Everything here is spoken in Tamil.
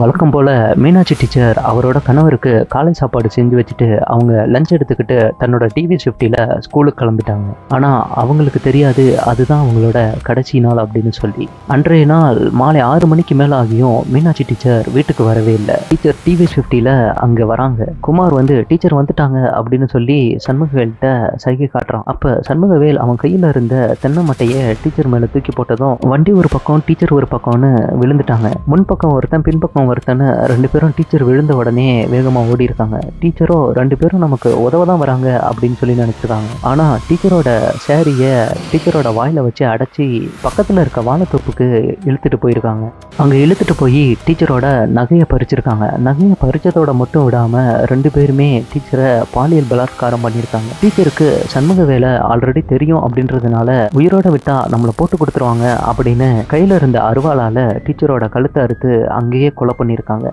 வழக்கம் போல மீனாட்சி டீச்சர் அவரோட கணவருக்கு காலை சாப்பாடு செஞ்சு வச்சுட்டு அவங்க லஞ்ச் எடுத்துக்கிட்டு தன்னோட டிவி ஷிஃப்டில் ஸ்கூலுக்கு கிளம்பிட்டாங்க. ஆனால் அவங்களுக்கு தெரியாது அதுதான் அவங்களோட கடைசி நாள் அப்படின்னு சொல்லி. அன்றைய நாள் மாலை 6 மணிக்கு மேலே ஆகியும் மீனாட்சி டீச்சர் வீட்டுக்கு வரவே இல்லை. டீச்சர் டிவி ஷிஃப்டியில் அங்கே வராங்க. குமார் வந்து டீச்சர் வந்துட்டாங்க அப்படின்னு சொல்லி சண்முகவேல்கிட்ட சைகை காட்டுறான். அப்போ சண்முகவேல் அவன் கையில் இருந்த தென்னை மட்டையை டீச்சர் மேலே தூக்கி போட்டதும் வண்டி ஒரு பக்கம் டீச்சர் ஒரு பக்கம்னு விழுந்துட்டாங்க. முன்பக்கம் ஒருத்தன் பின்பக்கம் ஒருத்தன்னு 2 பேரும் டீச்சர் விழுந்த உடனே வேகமாக ஓடி இருக்காங்க. டீச்சரோ 2 பேரும் நமக்கு உதவ தான் வராங்க அப்படின்னு சொல்லி நினைச்சிருக்காங்க. ஆனால் டீச்சரோட சேரியை டீச்சரோட வாயில வச்சு அடைச்சி பக்கத்தில் இருக்க வாழைத்தோப்புக்கு இழுத்துட்டு போயிருக்காங்க. அங்கே இழுத்துட்டு போய் டீச்சரோட நகையை பறிச்சிருக்காங்க. நகையை பறிச்சதோட மட்டும் விடாம 2 பேருமே டீச்சரை பாலியல் பலாத்காரம் பண்ணியிருக்காங்க. டீச்சருக்கு சண்முகவேலை ஆல்ரெடி தெரியும் அப்படின்றதுனால உயிரோட விட்டா நம்மளை போட்டு கொடுத்துருவாங்க அப்படின்னு கையில இருந்த அருவாளால டீச்சரோட கழுத்தை அறுத்து அங்கேயே கொலை பண்ணியிருக்காங்க.